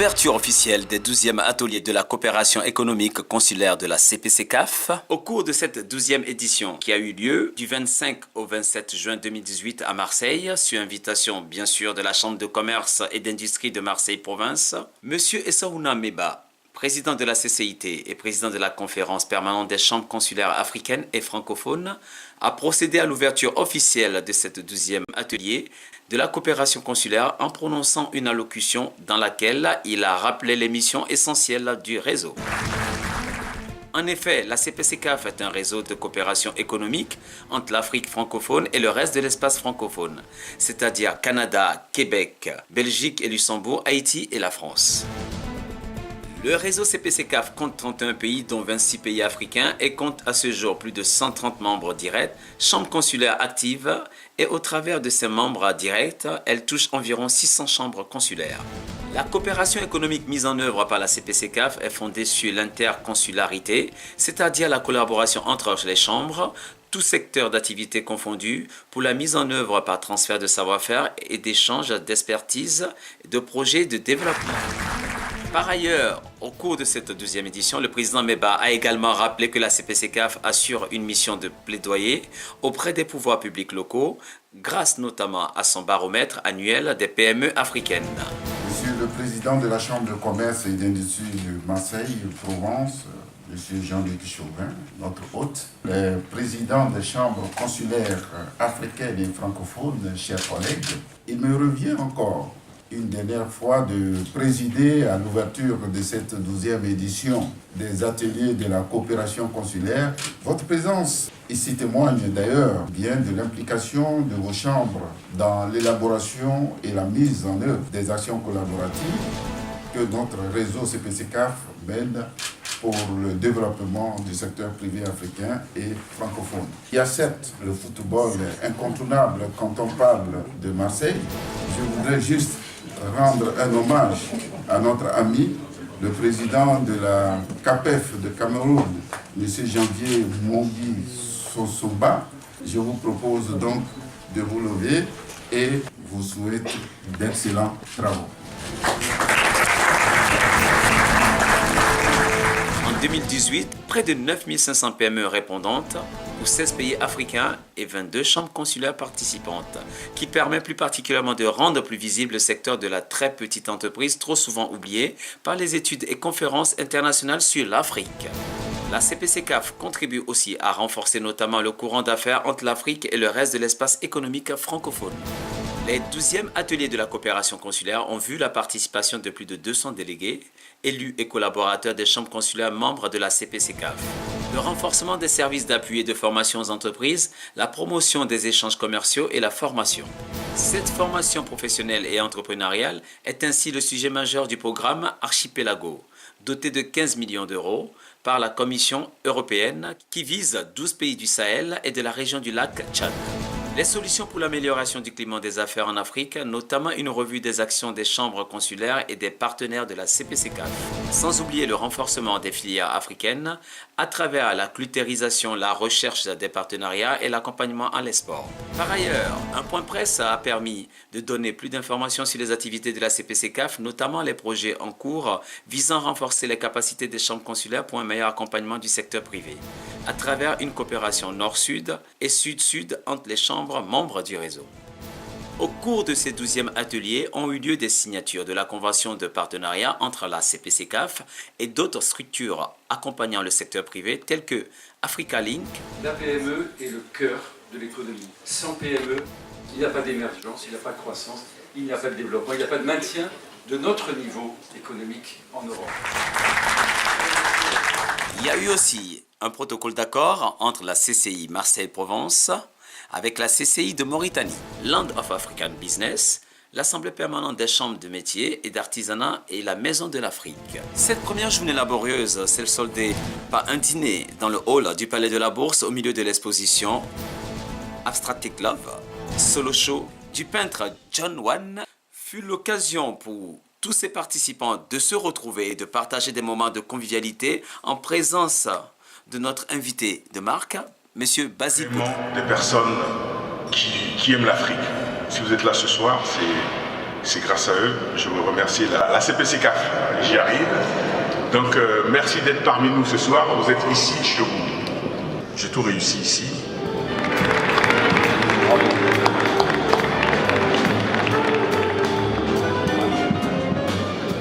Ouverture officielle des 12e ateliers de la coopération économique consulaire de la CPCCAF. Au cours de cette 12e édition qui a eu lieu du 25 au 27 juin 2018 à Marseille, sur invitation bien sûr de la Chambre de commerce et d'industrie de Marseille-Province, M. Essaouna Meba, président de la CCIT et président de la conférence permanente des chambres consulaires africaines et francophones, a procédé à l'ouverture officielle de cette 12e atelier de la coopération consulaire en prononçant une allocution dans laquelle il a rappelé les missions essentielles du réseau. En effet, la CPCCAF est un réseau de coopération économique entre l'Afrique francophone et le reste de l'espace francophone, c'est-à-dire Canada, Québec, Belgique et Luxembourg, Haïti et la France. Le réseau CPCCAF compte 31 pays, dont 26 pays africains, et compte à ce jour plus de 130 membres directs, chambres consulaires actives, et au travers de ces membres directs, elle touche environ 600 chambres consulaires. La coopération économique mise en œuvre par la CPCCAF est fondée sur l'interconsularité, c'est-à-dire la collaboration entre les chambres, tous secteurs d'activité confondus, pour la mise en œuvre par transfert de savoir-faire et d'échange d'expertise et de projets de développement. Par ailleurs, au cours de cette 12e édition, le président Meba a également rappelé que la CPCCAF assure une mission de plaidoyer auprès des pouvoirs publics locaux, grâce notamment à son baromètre annuel des PME africaines. Monsieur le président de la Chambre de commerce et d'industrie de Marseille-Provence, Monsieur Jean-Luc Chauvin, notre hôte, le président des chambres consulaires africaines et francophones, chers collègues, il me revient encore une dernière fois de présider à l'ouverture de cette 12e édition des ateliers de la coopération consulaire. Votre présence ici témoigne d'ailleurs bien de l'implication de vos chambres dans l'élaboration et la mise en œuvre des actions collaboratives que notre réseau CPCCAF mène pour le développement du secteur privé africain et francophone. Il y a certes le football incontournable quand on parle de Marseille. Je voudrais juste rendre un hommage à notre ami, le président de la CAPEF de Cameroun, M. Janvier Mombi Sosoba. Je vous propose donc de vous lever et vous souhaite d'excellents travaux. En 2018, près de 9500 PME répondantes pour 16 pays africains et 22 chambres consulaires participantes, qui permet plus particulièrement de rendre plus visible le secteur de la très petite entreprise, trop souvent oublié par les études et conférences internationales sur l'Afrique. La CPCCAF contribue aussi à renforcer notamment le courant d'affaires entre l'Afrique et le reste de l'espace économique francophone. Les 12e ateliers de la coopération consulaire ont vu la participation de plus de 200 délégués, élus et collaborateurs des chambres consulaires membres de la CPCCAF. Le renforcement des services d'appui et de formation aux entreprises, la promotion des échanges commerciaux et la formation. Cette formation professionnelle et entrepreneuriale est ainsi le sujet majeur du programme Archipelago, doté de 15 millions d'euros par la Commission européenne qui vise 12 pays du Sahel et de la région du lac Tchad. Les solutions pour l'amélioration du climat des affaires en Afrique, notamment une revue des actions des chambres consulaires et des partenaires de la CPCCAF. Sans oublier le renforcement des filières africaines à travers la clutérisation, la recherche des partenariats et l'accompagnement à l'export. Par ailleurs, un point presse a permis de donner plus d'informations sur les activités de la CPCCAF, notamment les projets en cours visant à renforcer les capacités des chambres consulaires pour un meilleur accompagnement du secteur privé, à travers une coopération nord-sud et sud-sud entre les chambres membres du réseau. Au cours de ces 12e ateliers ont eu lieu des signatures de la convention de partenariat entre la CPCCAF et d'autres structures accompagnant le secteur privé telles que Africa Link. La PME est le cœur de l'économie. Sans PME, il n'y a pas d'émergence, il n'y a pas de croissance, il n'y a pas de développement, il n'y a pas de maintien de notre niveau économique en Europe. Il y a eu aussi un protocole d'accord entre la CCI Marseille-Provence avec la CCI de Mauritanie, Land of African Business, l'Assemblée permanente des chambres de métiers et d'artisanat et la Maison de l'Afrique. Cette première journée laborieuse s'est soldée par un dîner dans le hall du Palais de la Bourse au milieu de l'exposition Abstractic Love, solo show du peintre John Wan, fut l'occasion pour tous ces participants de se retrouver et de partager des moments de convivialité en présence de notre invité de marque, Monsieur Basile. Des personnes qui aiment l'Afrique. Si vous êtes là ce soir, C'est grâce à eux, je veux remercier la CPCCAF, j'y arrive. Donc merci d'être parmi nous ce soir, vous êtes ici chez vous. J'ai tout réussi ici.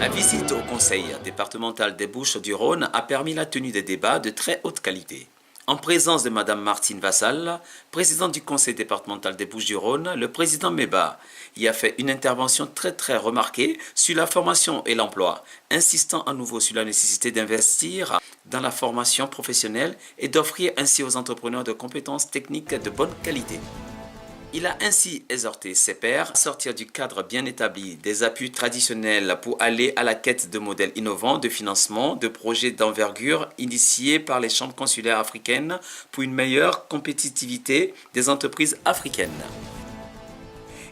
La visite au conseil départemental des Bouches-du-Rhône a permis la tenue de débats de très haute qualité. En présence de Mme Martine Vassal, présidente du conseil départemental des Bouches-du-Rhône, le président Meba y a fait une intervention très remarquée sur la formation et l'emploi, insistant à nouveau sur la nécessité d'investir dans la formation professionnelle et d'offrir ainsi aux entrepreneurs de compétences techniques de bonne qualité. Il a ainsi exhorté ses pairs à sortir du cadre bien établi des appuis traditionnels pour aller à la quête de modèles innovants de financement de projets d'envergure initiés par les chambres consulaires africaines pour une meilleure compétitivité des entreprises africaines.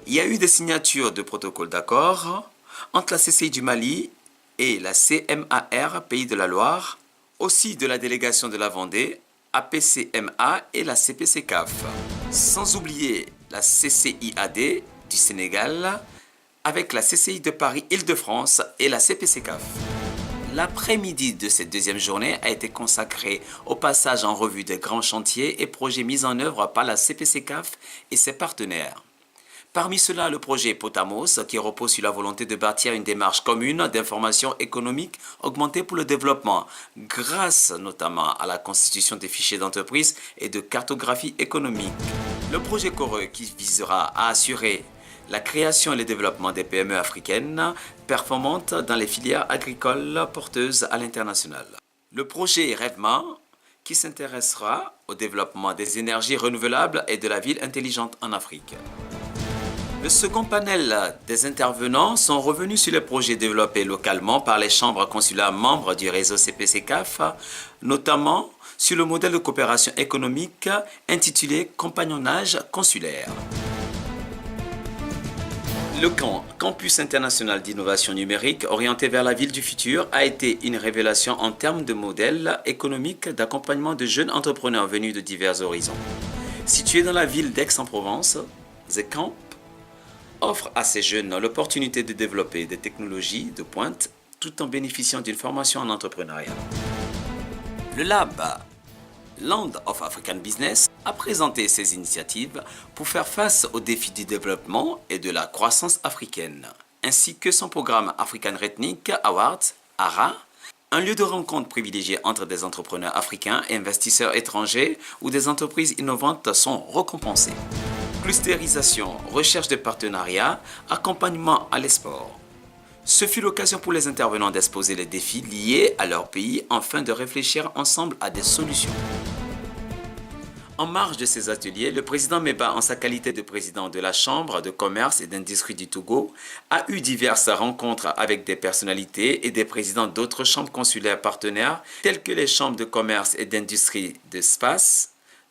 Il y a eu des signatures de protocoles d'accord entre la CCI du Mali et la CMAR Pays de la Loire, aussi de la délégation de la Vendée, APCMA et la CPCCAF. Sans oublier la CCIAD du Sénégal avec la CCI de Paris Île-de-France et la CPCCAF. L'après-midi de cette deuxième journée a été consacré au passage en revue des grands chantiers et projets mis en œuvre par la CPCCAF et ses partenaires. Parmi ceux-là, le projet Potamos, qui repose sur la volonté de bâtir une démarche commune d'information économique augmentée pour le développement, grâce notamment à la constitution des fichiers d'entreprise et de cartographie économique. Le projet Coreux, qui visera à assurer la création et le développement des PME africaines performantes dans les filières agricoles porteuses à l'international. Le projet Rêvement, qui s'intéressera au développement des énergies renouvelables et de la ville intelligente en Afrique. Le second panel des intervenants sont revenus sur les projets développés localement par les chambres consulaires membres du réseau CPCCAF, notamment sur le modèle de coopération économique intitulé Compagnonnage consulaire. Le Campus international d'innovation numérique orienté vers la ville du futur a été une révélation en termes de modèle économique d'accompagnement de jeunes entrepreneurs venus de divers horizons. Situé dans la ville d'Aix-en-Provence, The Camp offre à ces jeunes l'opportunité de développer des technologies de pointe tout en bénéficiant d'une formation en entrepreneuriat. Le Lab Land of African Business a présenté ses initiatives pour faire face aux défis du développement et de la croissance africaine, ainsi que son programme African Ethnic Awards, ARA, un lieu de rencontre privilégié entre des entrepreneurs africains et investisseurs étrangers où des entreprises innovantes sont récompensées. Clusterisation, recherche de partenariats, accompagnement à l'export. Ce fut l'occasion pour les intervenants d'exposer les défis liés à leur pays afin de réfléchir ensemble à des solutions. En marge de ces ateliers, le président Meba, en sa qualité de président de la Chambre de commerce et d'industrie du Togo, a eu diverses rencontres avec des personnalités et des présidents d'autres chambres consulaires partenaires, telles que les chambres de commerce et d'industrie de Spas,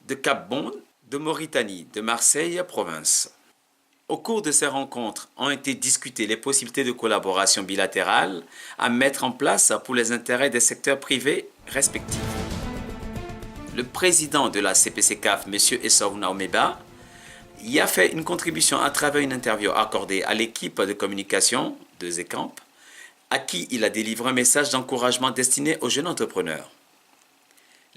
de Cap-Bon, de Mauritanie, de Marseille, province. Au cours de ces rencontres ont été discutées les possibilités de collaboration bilatérale à mettre en place pour les intérêts des secteurs privés respectifs. Le président de la CPCCAF, M. Essou Naomeba, y a fait une contribution à travers une interview accordée à l'équipe de communication de Zecamp, à qui il a délivré un message d'encouragement destiné aux jeunes entrepreneurs.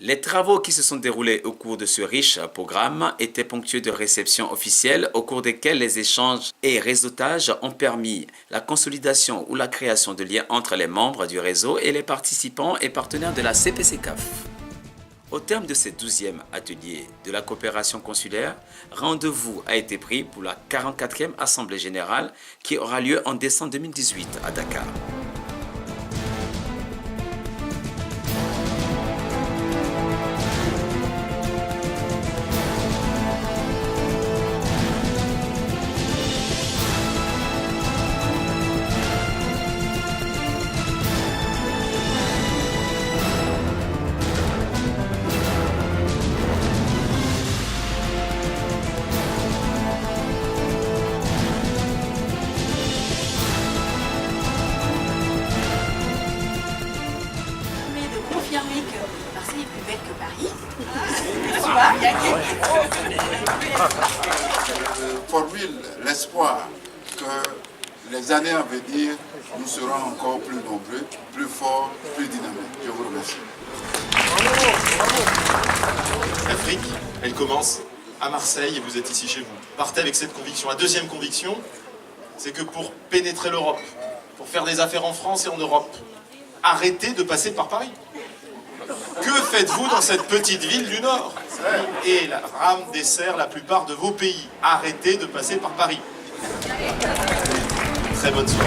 Les travaux qui se sont déroulés au cours de ce riche programme étaient ponctués de réceptions officielles au cours desquelles les échanges et réseautages ont permis la consolidation ou la création de liens entre les membres du réseau et les participants et partenaires de la CPCCAF. Au terme de ce 12e atelier de la coopération consulaire, rendez-vous a été pris pour la 44e Assemblée générale qui aura lieu en décembre 2018 à Dakar. Formule l'espoir que Les années à venir, nous serons encore plus nombreux, plus forts, plus dynamiques. Je vous remercie. L'Afrique, elle commence à Marseille et vous êtes ici chez vous. Partez avec cette conviction. La deuxième conviction, c'est que pour pénétrer l'Europe, pour faire des affaires en France et en Europe, arrêtez de passer par Paris. Que faites-vous dans cette petite ville du Nord? Et la rame dessert la plupart de vos pays. Arrêtez de passer par Paris. Très bonne soirée.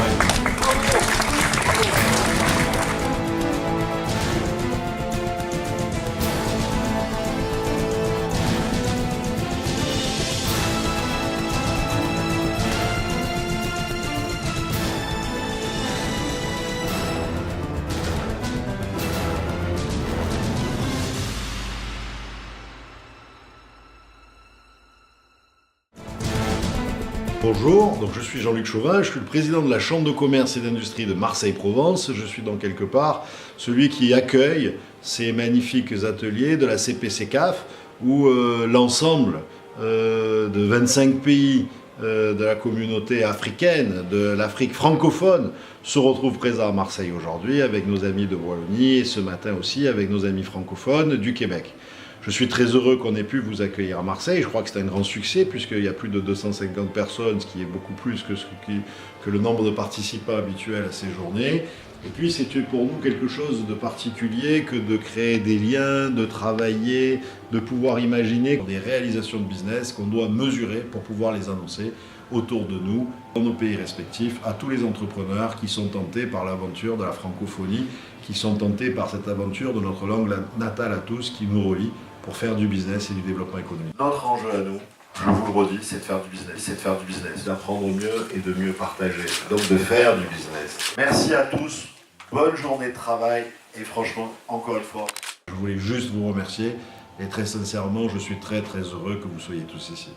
Bonjour, donc je suis Jean-Luc Chauvin, je suis le président de la Chambre de commerce et d'industrie de Marseille-Provence. Je suis donc quelque part celui qui accueille ces magnifiques ateliers de la CPCAF où l'ensemble de 25 pays de la communauté africaine, de l'Afrique francophone, se retrouvent présents à Marseille aujourd'hui avec nos amis de Wallonie et ce matin aussi avec nos amis francophones du Québec. Je suis très heureux qu'on ait pu vous accueillir à Marseille. Je crois que c'est un grand succès puisqu'il y a plus de 250 personnes, ce qui est beaucoup plus que le nombre de participants habituels à ces journées. Et puis c'est pour nous quelque chose de particulier que de créer des liens, de travailler, de pouvoir imaginer des réalisations de business qu'on doit mesurer pour pouvoir les annoncer autour de nous, dans nos pays respectifs, à tous les entrepreneurs qui sont tentés par l'aventure de la francophonie, qui sont tentés par cette aventure de notre langue natale à tous qui nous relie pour faire du business et du développement économique. Notre enjeu à nous, je vous le redis, c'est de faire du business, d'apprendre mieux et de mieux partager, donc de faire du business. Merci à tous, bonne journée de travail et franchement, encore une fois, je voulais juste vous remercier et très sincèrement, je suis très heureux que vous soyez tous ici.